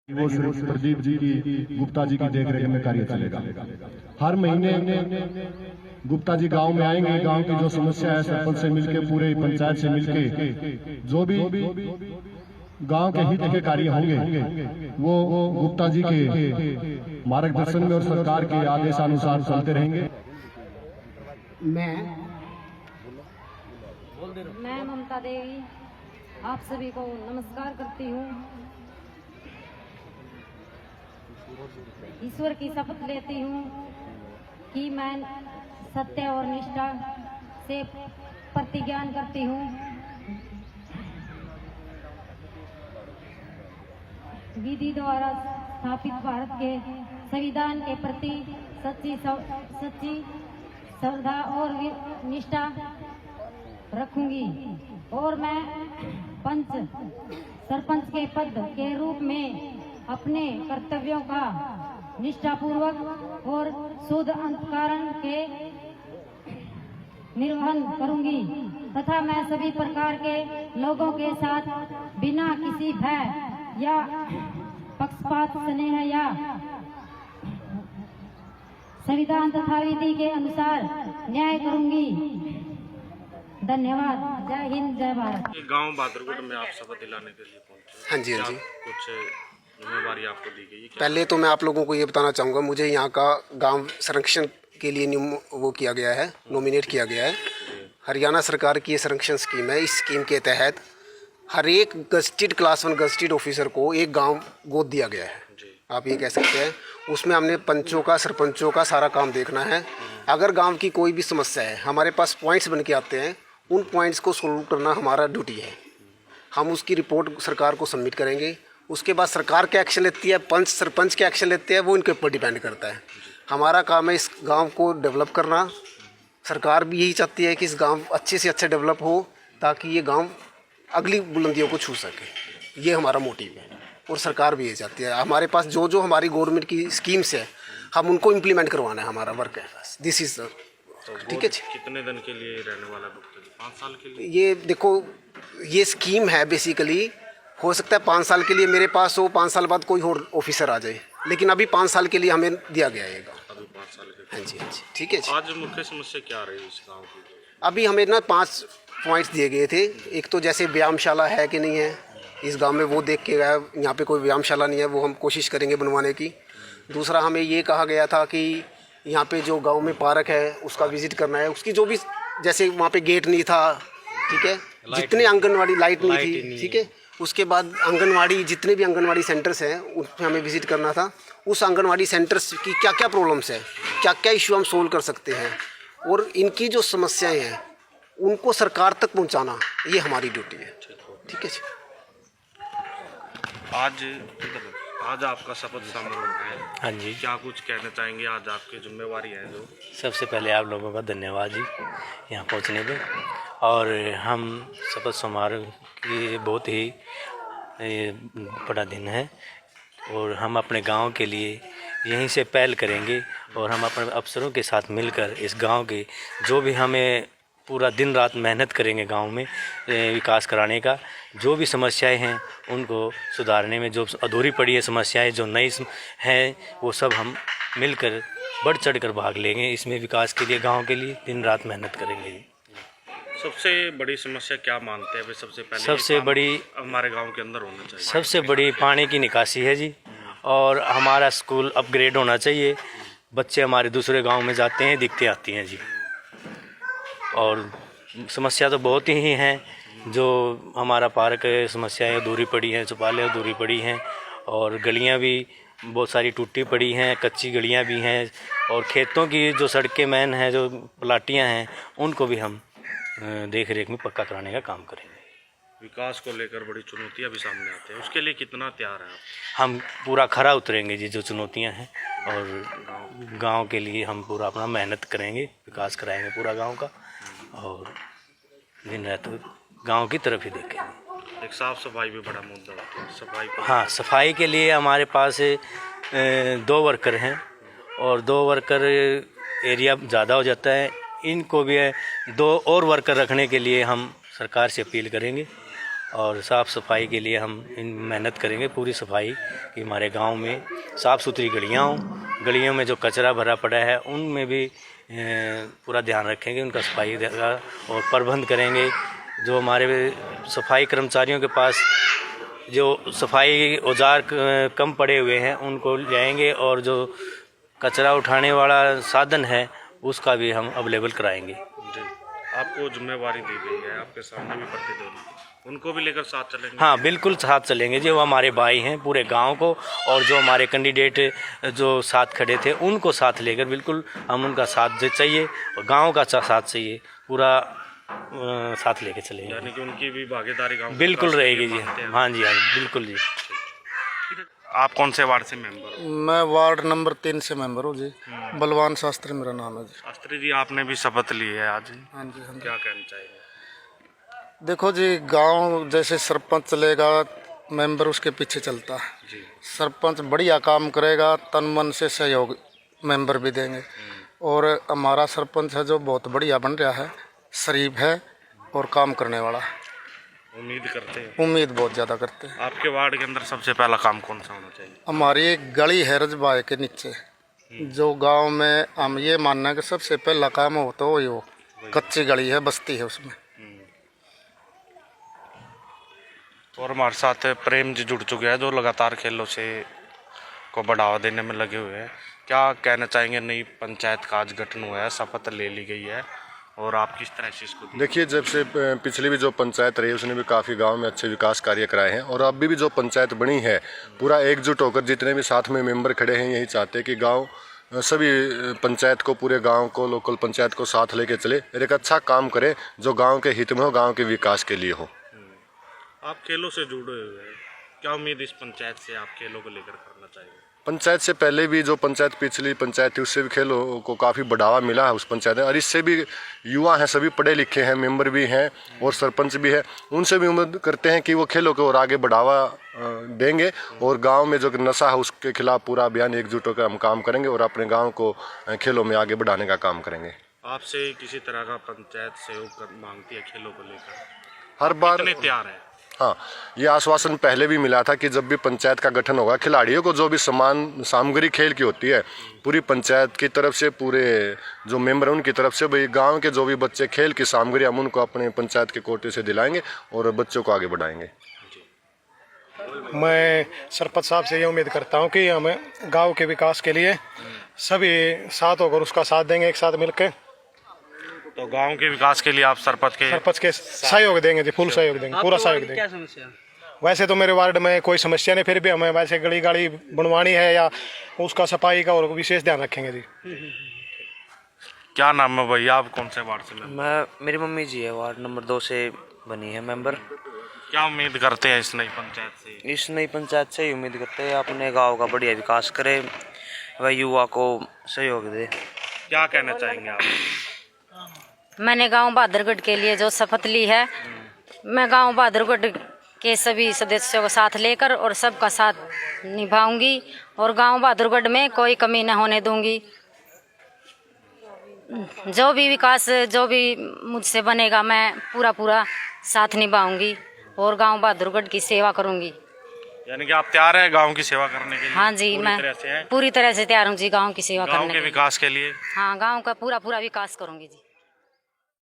वो सिर्फ प्रदीप जी की गुप्ता जी की देखरेख में कार्य चलेगा। हर महीने गुप्ता जी गांव में आएंगे, गांव की जो समस्या है सरपंच से मिलके, पूरे पंचायत से मिलके जो भी गांव के हित के कार्य होंगे वो गुप्ता जी के मार्गदर्शन में और सरकार के आदेशानुसार चलते रहेंगे। मैं ममता देवी आप सभी को नमस्कार करती हूँ। ईश्वर की शपथ लेती हूँ कि मैं सत्य और निष्ठा से प्रतिज्ञान करती हूँ। विधि द्वारा स्थापित भारत के संविधान के प्रति सच्ची श्रद्धा और निष्ठा रखूंगी और मैं सरपंच के पद के रूप में अपने कर्तव्यों का निष्ठापूर्वक और शुद्ध अंतःकरण के निर्वहन करूंगी तथा मैं सभी प्रकार के लोगों के साथ बिना किसी भय या पक्षपात, स्नेह या संविधान तथा विधि के अनुसार न्याय करूंगी। धन्यवाद। जय हिंद, जय भारत। गांव बहादुरगढ़ में आप शपथ दिलाने के लिए पहुंचे। हाँ जी, हाँ जी। कुछ जिम्मेवारी आपको दी गई? पहले तो मैं आप लोगों को ये बताना चाहूँगा, मुझे यहाँ का गांव संरक्षण के लिए वो किया गया है, नॉमिनेट किया गया है। हरियाणा सरकार की ये संरक्षण स्कीम है। इस स्कीम के तहत हर एक गजटेड क्लास 1 गजटेड ऑफिसर को एक गांव गोद दिया गया है, आप ये कह सकते हैं। उसमें हमने पंचों का, सरपंचों का सारा काम देखना है। अगर गांव की कोई भी समस्या है, हमारे पास पॉइंट्स बन के आते हैं, उन पॉइंट्स को सोल्व करना हमारा ड्यूटी है। हम उसकी रिपोर्ट सरकार को सबमिट करेंगे। उसके बाद सरकार क्या एक्शन लेती है, पंच सरपंच क्या एक्शन लेते हैं, वो इनके ऊपर डिपेंड करता है। हमारा काम है इस गांव को डेवलप करना। सरकार भी यही चाहती है कि इस गांव अच्छे से अच्छा डेवलप हो ताकि ये गांव अगली बुलंदियों को छू सके। ये हमारा मोटिव है और सरकार भी ये चाहती है। हमारे पास जो हमारी गवर्नमेंट की स्कीम्स है, हम उनको इम्प्लीमेंट करवाना है, हमारा वर्क है बस। दिस इज ठीक है। कितने दिन के लिए रहने वाला गुप्ता जी? 5 साल के लिए? ये देखो, ये स्कीम है बेसिकली, हो सकता है 5 साल के लिए मेरे पास हो, 5 साल बाद कोई और ऑफिसर आ जाए, लेकिन अभी 5 साल के लिए हमें दिया गया है गाँव। अभी 5 साल के? हाँ जी, हाँ जी, ठीक है जी। आज मुख्य समस्या क्या रही इस गाँव की? अभी हमें ना 5 पॉइंट्स दिए गए थे। एक तो जैसे व्यायामशाला है कि नहीं है इस गांव में, वो देख के गया। यहाँ पे कोई व्यायामशाला नहीं है, वो हम कोशिश करेंगे बनवाने की। दूसरा हमें ये कहा गया था कि यहाँ पे जो गांव में पार्क है उसका विजिट करना है। उसकी जो भी, जैसे वहाँ पे गेट नहीं था, ठीक है, जितने आंगनवाड़ी लाइट नहीं थी, ठीक है। उसके बाद आंगनवाड़ी, जितने भी आंगनवाड़ी सेंटर्स हैं उस पर हमें विजिट करना था। उस आंगनवाड़ी सेंटर्स की क्या क्या प्रॉब्लम्स है, क्या क्या इशू हम सोल्व कर सकते हैं, और इनकी जो समस्याएँ हैं उनको सरकार तक पहुंचाना, ये हमारी ड्यूटी है। ठीक है जी। आज आपका शपथ समारोह है। हाँ जी। क्या कुछ कहना चाहेंगे? आज आपकी जिम्मेवारी है जो। सबसे पहले आप लोगों का धन्यवाद जी यहाँ पहुँचने पे। और हम शपथ समारोह की बहुत ही बड़ा दिन है और हम अपने गांव के लिए यहीं से पहल करेंगे और हम अपने अफसरों के साथ मिलकर इस गांव के जो भी हमें पूरा दिन रात मेहनत करेंगे गांव में विकास कराने का। जो भी समस्याएं हैं उनको सुधारने में, जो अधूरी पड़ी है समस्याएं, जो नई हैं, वो सब हम मिलकर बढ़ चढ़ कर भाग लेंगे इसमें। विकास के लिए, गांव के लिए दिन रात मेहनत करेंगे। सबसे बड़ी समस्या क्या मानते हैं? सबसे पहले सबसे बड़ी हमारे गाँव के अंदर होना चाहिए। सबसे बड़ी पानी की निकासी है जी, और हमारा स्कूल अपग्रेड होना चाहिए। बच्चे हमारे दूसरे गाँव में जाते हैं, दिक्कतें आती हैं जी। और समस्या तो बहुत ही हैं, जो हमारा पार्क समस्याएं अधूरी पड़ी हैं, चौपालें अधूरी पड़ी हैं, और गलियां भी बहुत सारी टूटी पड़ी हैं, कच्ची गलियां भी हैं, और खेतों की जो सड़कें मेन हैं, जो प्लाटियां हैं, उनको भी हम देख रेख में पक्का कराने का काम करेंगे। विकास को लेकर बड़ी चुनौतियां भी सामने आती हैं, उसके लिए कितना तैयार हैं आप? हम पूरा खरा उतरेंगे जी जो चुनौतियाँ हैं, और गाँव के लिए हम पूरा अपना मेहनत करेंगे, विकास कराएंगे पूरा गाँव का, और दिन रात गांव की तरफ ही देखेंगे। एक साफ सफाई भी बड़ा मुद्दा होता है, सफाई को। हाँ, सफाई के लिए हमारे पास 2 वर्कर हैं, और 2 वर्कर एरिया ज़्यादा हो जाता है। इनको भी 2 और वर्कर रखने के लिए हम सरकार से अपील करेंगे, और साफ़ सफाई के लिए हम मेहनत करेंगे पूरी सफाई कि हमारे गांव में साफ़ सुथरी गलियां हों। गलियों में जो कचरा भरा पड़ा है उनमें भी पूरा ध्यान रखेंगे, उनका सफाई का और प्रबंध करेंगे। जो हमारे सफाई कर्मचारियों के पास जो सफाई औजार कम पड़े हुए हैं उनको जाएंगे और जो कचरा उठाने वाला साधन है उसका भी हम अवेलेबल कराएंगे। जी, आपको जिम्मेवारी दी गई है, आपके सामने भी प्रतिद्वंदी, उनको भी लेकर साथ चलेंगे? हाँ, बिल्कुल साथ चलेंगे जी। वो हमारे भाई हैं पूरे गांव को, और जो हमारे कैंडिडेट जो साथ खड़े थे उनको साथ लेकर बिल्कुल हम उनका साथ चाहिए और गांव का साथ चाहिए, पूरा साथ लेके चलेंगे। यानी कि उनकी भी भागीदारी गांव बिल्कुल रहेगी जी। हाँ जी, हाँ बिल्कुल जी। आप कौन से वार्ड से मेंबर हो? मैं वार्ड नंबर 3 से मेंबर हूँ जी। बलवान शास्त्री मेरा नाम है जी। शास्त्री जी, आपने भी शपथ ली है आज? हाँ जी, हाँ जी। क्या कहना चाहिए? देखो जी, गांव जैसे सरपंच चलेगा, मेंबर उसके पीछे चलता है। सरपंच बढ़िया काम करेगा, तन मन से सहयोग मेंबर भी देंगे। और हमारा सरपंच है जो बहुत बढ़िया बन रहा है, शरीफ है और काम करने वाला है। उम्मीद करते हैं? उम्मीद बहुत ज़्यादा करते हैं। आपके वार्ड के अंदर सबसे पहला काम कौन सा होना चाहिए? हमारी एक गली है रजबाए के नीचे, जो गांव में हम ये मानना है कि सबसे पहला काम हो तो वही हो। कच्ची गली है, बस्ती है उसमें। और हमारे साथ प्रेम जी जुड़ चुके हैं जो लगातार खेलों से को बढ़ावा देने में लगे हुए हैं। क्या कहना चाहेंगे? नई पंचायत का आज गठन हुआ है, शपथ ले ली गई है, और आप किस तरह से इसको देखिए, जब से पिछली भी जो पंचायत रही उसने भी काफ़ी गांव में अच्छे विकास कार्य कराए हैं, और अभी भी जो पंचायत बनी है पूरा एकजुट होकर जितने भी साथ में मेंबर खड़े हैं यही चाहते हैं कि गांव सभी पंचायत को, पूरे गांव को, लोकल पंचायत को साथ लेके चले और एक अच्छा काम करे जो गांव के हित में हो, गांव के विकास के लिए हो। आप खेलों से जुड़े हुए हैं, क्या उम्मीद इस पंचायत से आप खेलों को लेकर करना चाहिए? पंचायत से पहले भी जो पंचायत पिछली पंचायत थी उससे भी खेलों को काफ़ी बढ़ावा मिला है उस पंचायत में, और इससे भी युवा हैं, सभी पढ़े लिखे हैं, मेंबर भी हैं और सरपंच भी है, उनसे भी उम्मीद करते हैं कि वो खेलों को और आगे बढ़ावा देंगे और गांव में जो नशा है उसके खिलाफ पूरा अभियान एकजुट होकर हम काम करेंगे और अपने गांव को खेलों में आगे बढ़ाने का काम करेंगे। आपसे किसी तरह का पंचायत सहयोग मांगती है खेलों को लेकर? हर बार कितने तैयार है? हाँ, ये आश्वासन पहले भी मिला था कि जब भी पंचायत का गठन होगा, खिलाड़ियों को जो भी सामग्री खेल की होती है पूरी पंचायत की तरफ से, पूरे जो मेंबर हैं उनकी तरफ से, भाई गांव के जो भी बच्चे खेल की सामग्री हम उनको अपने पंचायत के कोटे से दिलाएंगे और बच्चों को आगे बढ़ाएंगे। मैं सरपंच साहब से ये उम्मीद करता हूँ कि हम गांव के विकास के लिए सभी साथ होकर उसका साथ देंगे, एक साथ मिलकर। तो गांव के विकास के लिए आप सरपंच के सहयोग देंगे जी, फुल सहयोग देंगे, पूरा सहयोग देंगे। क्या समस्या? वैसे तो मेरे वार्ड में कोई समस्या नहीं, फिर भी हमें वैसे गली गाड़ी बनवानी है या उसका सफाई का और विशेष ध्यान रखेंगे जी। क्या नाम है भैया, आप कौन से वार्ड से? मेरी मम्मी जी है, वार्ड नंबर 2 से बनी है मेंबर। क्या उम्मीद करते हैं इस नई पंचायत से? इस नई पंचायत से ही उम्मीद करते हैं अपने गांव का बढ़िया विकास करे, वह युवा को सहयोग दे। क्या कहना चाहेंगे आप? मैंने गांव बहादुरगढ़ के लिए जो शपथ ली है, मैं गांव बहादुरगढ़ के सभी सदस्यों को साथ लेकर और सबका साथ निभाऊंगी और गांव बहादुरगढ़ में कोई कमी न होने दूंगी। जो भी विकास जो भी मुझसे बनेगा मैं पूरा साथ निभाऊंगी और गांव बहादुरगढ़ की सेवा करूंगी। यानी कि आप तैयार हैं गांव की सेवा करने के लिए? हाँ जी, मैं पूरी तरह से तैयार हूँ जी गांव की सेवा करने के लिए। गांव के विकास के लिए? हाँ, गांव का पूरा विकास करूंगी जी।